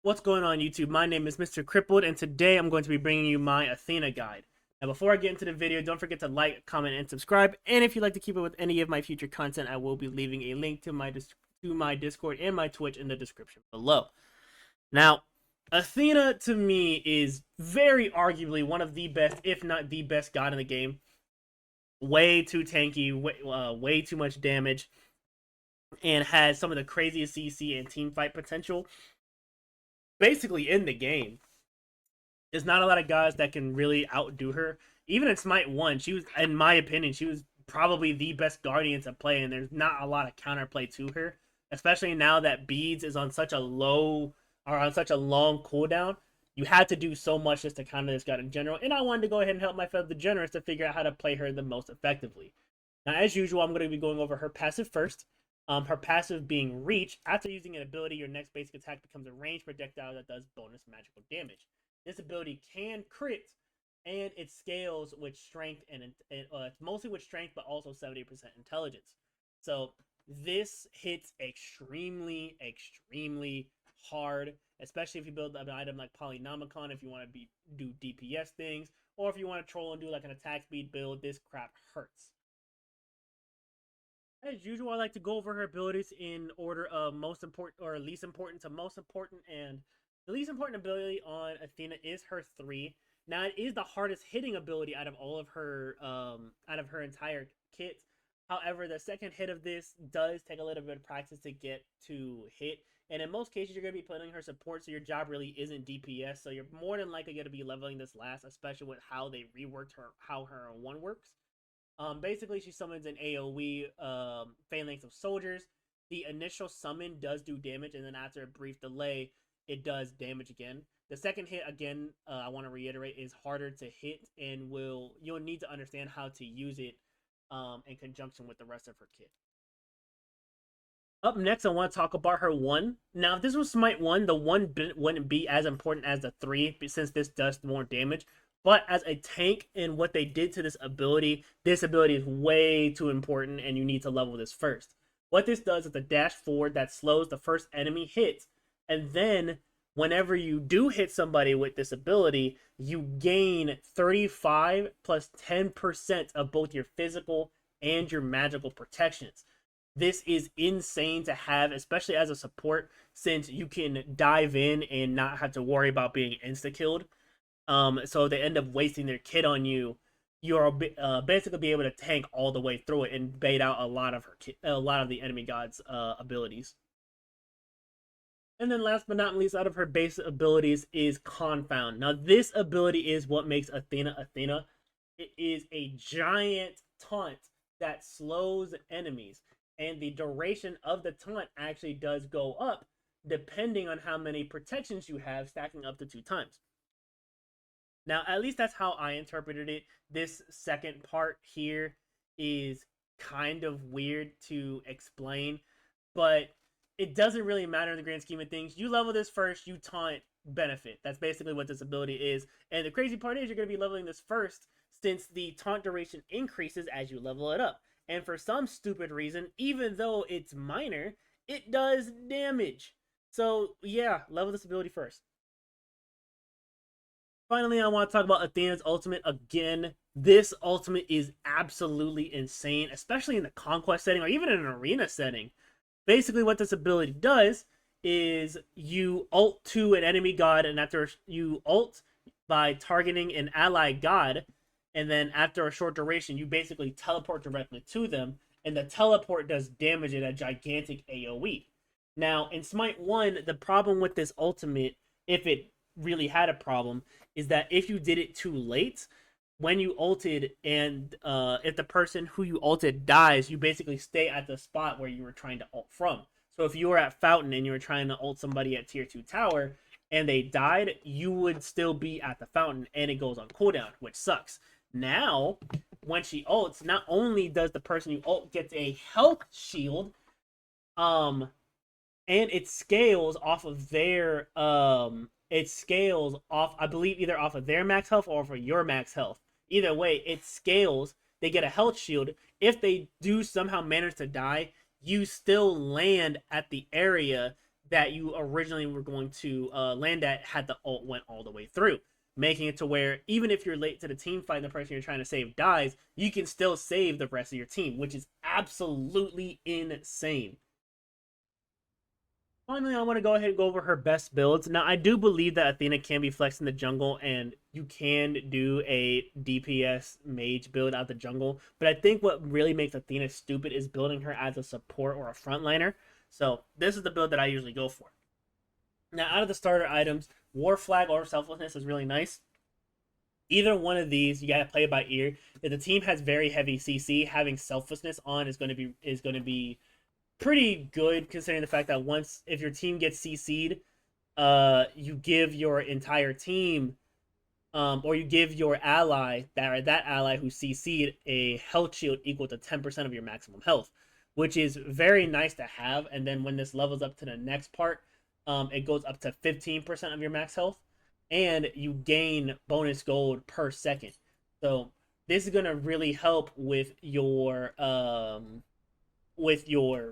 What's going on YouTube? My name is Mr. Crippled and today I'm going to be bringing you my Athena guide. Now before I get into the video, don't forget to like, comment, and subscribe. And if you'd like to keep up with any of my future content, I will be leaving a link to my Discord and my Twitch in the description below. Now, Athena to me is very arguably one of the best, if not the best god in the game. Way too tanky, way too much damage, and has some of the craziest CC and team fight potential basically in the game. There's not a lot of guys that can really outdo her. Even in Smite 1, she was, in my opinion, she was probably the best Guardian to play, and there's not a lot of counterplay to her. Especially now that Beads is on such a low, or on such a long cooldown. You had to do so much just to counter this god in general, and I wanted to go ahead and help my fellow degenerates to figure out how to play her the most effectively. Now, as usual, I'm going to be going over her passive first. Her passive being Reach. After using an ability, your next basic attack becomes a ranged projectile that does bonus magical damage. This ability can crit, and it scales with strength, and it's mostly with strength, but also 70% intelligence. So this hits extremely, extremely hard, especially if you build an item like Polynomicon, if you want to do DPS things, or if you want to troll and do like an attack speed build, this crap hurts. As usual, I like to go over her abilities in order of most important or least important to most important, and the least important ability on Athena is her 3. Now, it is the hardest hitting ability out of all of her, out of her entire kit. However, the second hit of this does take a little bit of practice to get to hit, and in most cases, you're going to be putting her support, so your job really isn't DPS. So you're more than likely going to be leveling this last, especially with how they reworked her, how her 1 works. Basically, she summons an AoE phalanx of soldiers. The initial summon does do damage, and then after a brief delay, it does damage again. The second hit, again, I want to reiterate, is harder to hit, and you'll need to understand how to use it in conjunction with the rest of her kit. Up next, I want to talk about her 1. Now, if this was Smite 1, the 1 wouldn't be as important as the 3, since this does more damage. But as a tank and what they did to this ability is way too important, and you need to level this first. What this does is a dash forward that slows the first enemy hit, and then whenever you do hit somebody with this ability, you gain 35 plus 10% of both your physical and your magical protections. This is insane to have, especially as a support, since you can dive in and not have to worry about being insta-killed. So they end up wasting their kit on you. You're basically be able to tank all the way through it and bait out a lot of the enemy god's abilities. And then last but not least, out of her base abilities is Confound. Now this ability is what makes Athena Athena. It is a giant taunt that slows enemies, and the duration of the taunt actually does go up depending on how many protections you have, stacking up to 2 times. Now, at least that's how I interpreted it. This second part here is kind of weird to explain, but it doesn't really matter in the grand scheme of things. You level this first, you taunt, benefit. That's basically what this ability is. And the crazy part is you're going to be leveling this first, since the taunt duration increases as you level it up. And for some stupid reason, even though it's minor, it does damage. So yeah, level this ability first. Finally, I want to talk about Athena's ultimate again. This ultimate is absolutely insane, especially in the conquest setting or even in an arena setting. Basically, what this ability does is you ult to an enemy god, and after you ult by targeting an ally god, and then after a short duration, you basically teleport directly to them, and the teleport does damage at a gigantic AoE. Now, in Smite 1, the problem with this ultimate, if it really had a problem, is that if you did it too late, when you ulted, and if the person who you ulted dies, you basically stay at the spot where you were trying to ult from. So if you were at Fountain and you were trying to ult somebody at tier 2 tower and they died, you would still be at the Fountain, and it goes on cooldown, which sucks. Now, when she ults, not only does the person you ult get a health shield, and it scales off of their it scales off, I believe, either off of their max health or for your max health. Either way, it scales. They get a health shield. If they do somehow manage to die, you still land at the area that you originally were going to land at had the ult went all the way through, making it to where even if you're late to the team fight and the person you're trying to save dies, you can still save the rest of your team, which is absolutely insane. Finally, I want to go ahead and go over her best builds. Now, I do believe that Athena can be flexed in the jungle, and you can do a DPS mage build out the jungle. But I think what really makes Athena stupid is building her as a support or a frontliner. So this is the build that I usually go for. Now, out of the starter items, War Flag or Selflessness is really nice. Either one of these, you gotta play it by ear. If the team has very heavy CC, having Selflessness on is going to be pretty good, considering the fact that once if your team gets CC'd, you give your entire team, or you give your ally that ally who CC'd a health shield equal to 10% of your maximum health, which is very nice to have. And then when this levels up to the next part, it goes up to 15% of your max health, and you gain bonus gold per second. So this is gonna really help with your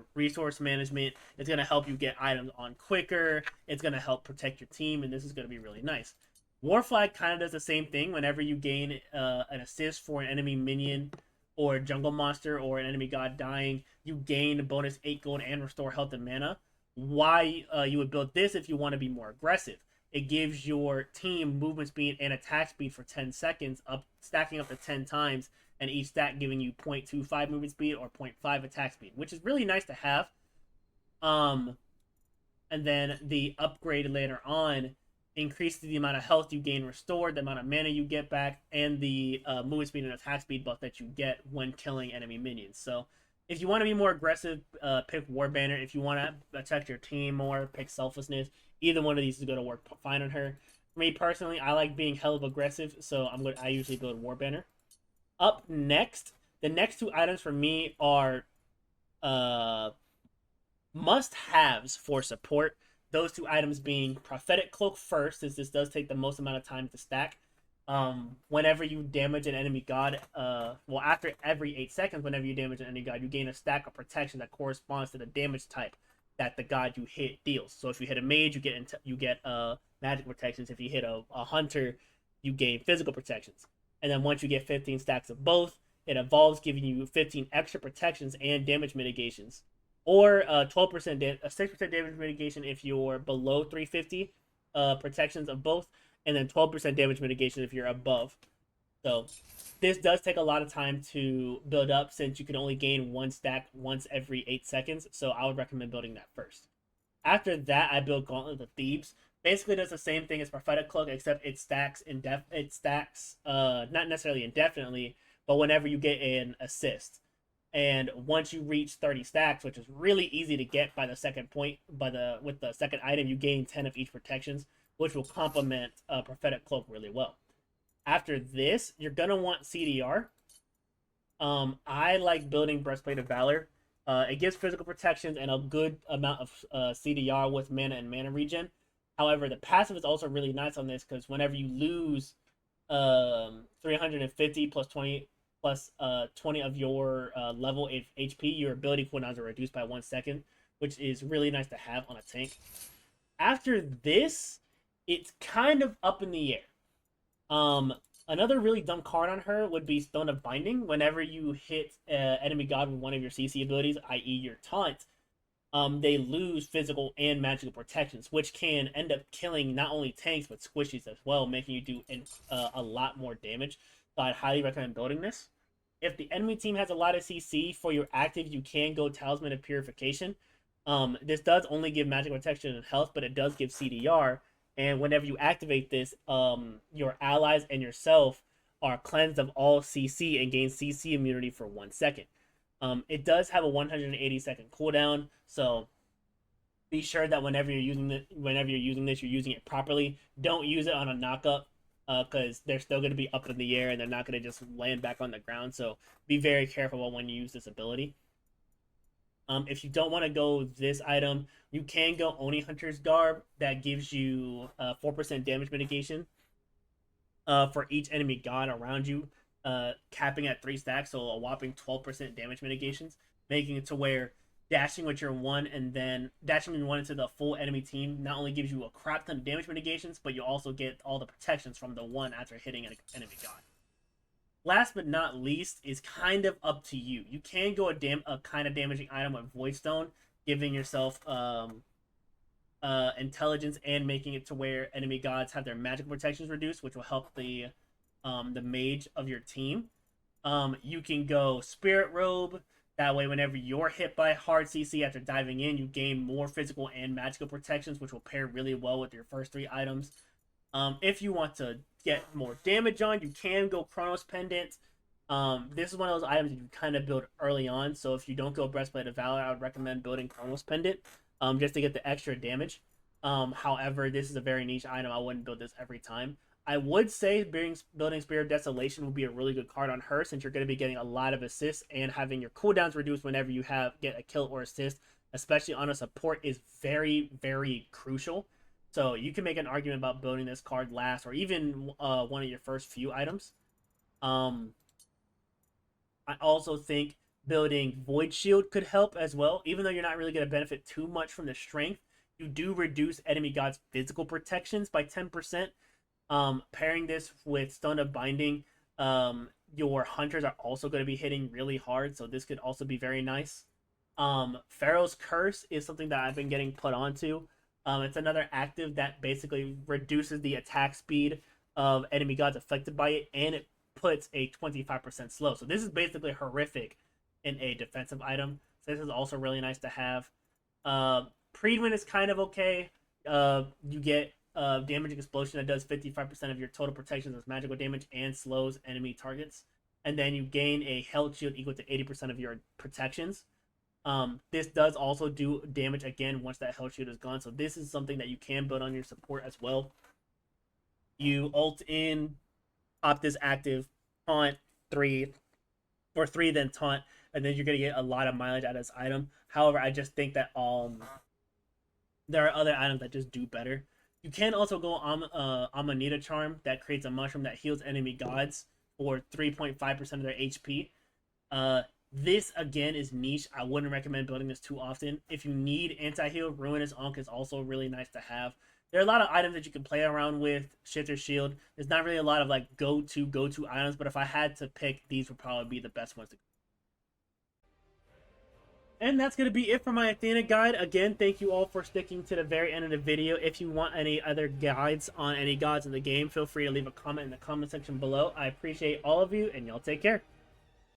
resource management. It's going to help you get items on quicker. It's going to help protect your team, and this is going to be really nice. War Flag kind of does the same thing. Whenever you gain an assist for an enemy minion or a jungle monster or an enemy god dying, you gain bonus 8 gold and restore health and mana. Why you would build this if you want to be more aggressive. It gives your team movement speed and attack speed for 10 seconds, stacking up to 10 times, and each stack giving you 0.25 movement speed or 0.5 attack speed, which is really nice to have. And then the upgrade later on increases the amount of health you gain restored, the amount of mana you get back, and the movement speed and attack speed buff that you get when killing enemy minions. So if you want to be more aggressive, pick War Banner. If you want to protect your team more, pick Selflessness. Either one of these is going to work fine on her. For me personally, I like being hell of aggressive, so I usually build War Banner. Up next, the next two items for me are must-haves for support. Those two items being Prophetic Cloak first, as this does take the most amount of time to stack. Whenever you damage an enemy god, after every 8 seconds, whenever you damage an enemy god, you gain a stack of protection that corresponds to the damage type that the god you hit deals. So if you hit a mage, you get magic protections. If you hit a hunter, you gain physical protections. And then once you get 15 stacks of both, it evolves, giving you 15 extra protections and damage mitigations, or 12% 6% damage mitigation if you're below 350 protections of both, and then 12% damage mitigation if you're above. So this does take a lot of time to build up, since you can only gain one stack once every 8 seconds. So I would recommend building that first. After that, I built Gauntlet of Thebes. Basically does the same thing as Prophetic Cloak, except it stacks not necessarily indefinitely, but whenever you get an assist. And once you reach 30 stacks, which is really easy to get by the second point, with the second item, you gain 10 of each protections, which will complement Prophetic Cloak really well. After this, you're gonna want CDR. I like building Breastplate of Valor. It gives physical protections and a good amount of CDR with mana and mana regen. However, the passive is also really nice on this, because whenever you lose 350 plus 20 of your level of HP, your ability cooldowns are reduced by 1 second, which is really nice to have on a tank. After this, it's kind of up in the air. Another really dumb card on her would be Stone of Binding. Whenever you hit enemy god with one of your CC abilities, i.e. your taunt, they lose physical and magical protections, which can end up killing not only tanks but squishies as well, making you do a lot more damage. So I'd highly recommend building this. If the enemy team has a lot of CC for your active, you can go Talisman of Purification. This does only give magic protection and health, but it does give CDR. And whenever you activate this, your allies and yourself are cleansed of all CC and gain CC immunity for 1 second. It does have a 180-second cooldown, so be sure that whenever you're using this, you're using it properly. Don't use it on a knockup, because they're still going to be up in the air and they're not going to just land back on the ground. So be very careful when you use this ability. If you don't want to go this item, you can go Oni Hunter's Garb. That gives you 4% damage mitigation for each enemy god around you, capping at 3 stacks, so a whopping 12% damage mitigations, making it to where dashing with your one and then dashing with one into the full enemy team not only gives you a crap ton of damage mitigations, but you also get all the protections from the one after hitting an enemy god. Last but not least is kind of up to you. You can go a kind of damaging item with Void Stone, giving yourself intelligence and making it to where enemy gods have their magical protections reduced, which will help the mage of your team. You can go Spirit Robe. That way, whenever you're hit by hard CC after diving in, you gain more physical and magical protections, which will pair really well with your first 3 items. If you want to get more damage on, you can go Chronos Pendant. This is one of those items that you kind of build early on. So if you don't go Breastplate of Valor, I would recommend building Chronos Pendant just to get the extra damage. However, this is a very niche item. I wouldn't build this every time. I would say building Spirit of Desolation would be a really good card on her, since you're going to be getting a lot of assists, and having your cooldowns reduced whenever you get a kill or assist, especially on a support, is very, very crucial. So you can make an argument about building this card last, or even one of your first few items. I also think building Void Shield could help as well. Even though you're not really going to benefit too much from the strength, you do reduce enemy gods' physical protections by 10%. Pairing this with Stone of Binding, your hunters are also going to be hitting really hard, so this could also be very nice. Pharaoh's Curse is something that I've been getting put onto. It's another active that basically reduces the attack speed of enemy gods affected by it, and it puts a 25% slow. So this is basically horrific in a defensive item. So this is also really nice to have. Predwin is kind of okay. You get damaging explosion that does 55% of your total protections as magical damage and slows enemy targets. And then you gain a health shield equal to 80% of your protections. This does also do damage again once that health shield is gone. So this is something that you can build on your support as well. You ult in, opt this active, taunt 3, or 3 then taunt, and then you're going to get a lot of mileage out of this item. However, I just think that there are other items that just do better. You can also go Amanita Charm that creates a mushroom that heals enemy gods for 3.5% of their HP. This again is niche. I wouldn't recommend building this too often. If you need anti-heal, Ruinous Ankh is also really nice to have. There are a lot of items that you can play around with. Shifter Shield. There's not really a lot of like go-to items, but if I had to pick, these would probably be the best ones to. And that's going to be it for my Athena guide. Again, thank you all for sticking to the very end of the video. If you want any other guides on any gods in the game, feel free to leave a comment in the comment section below. I appreciate all of you, and y'all take care.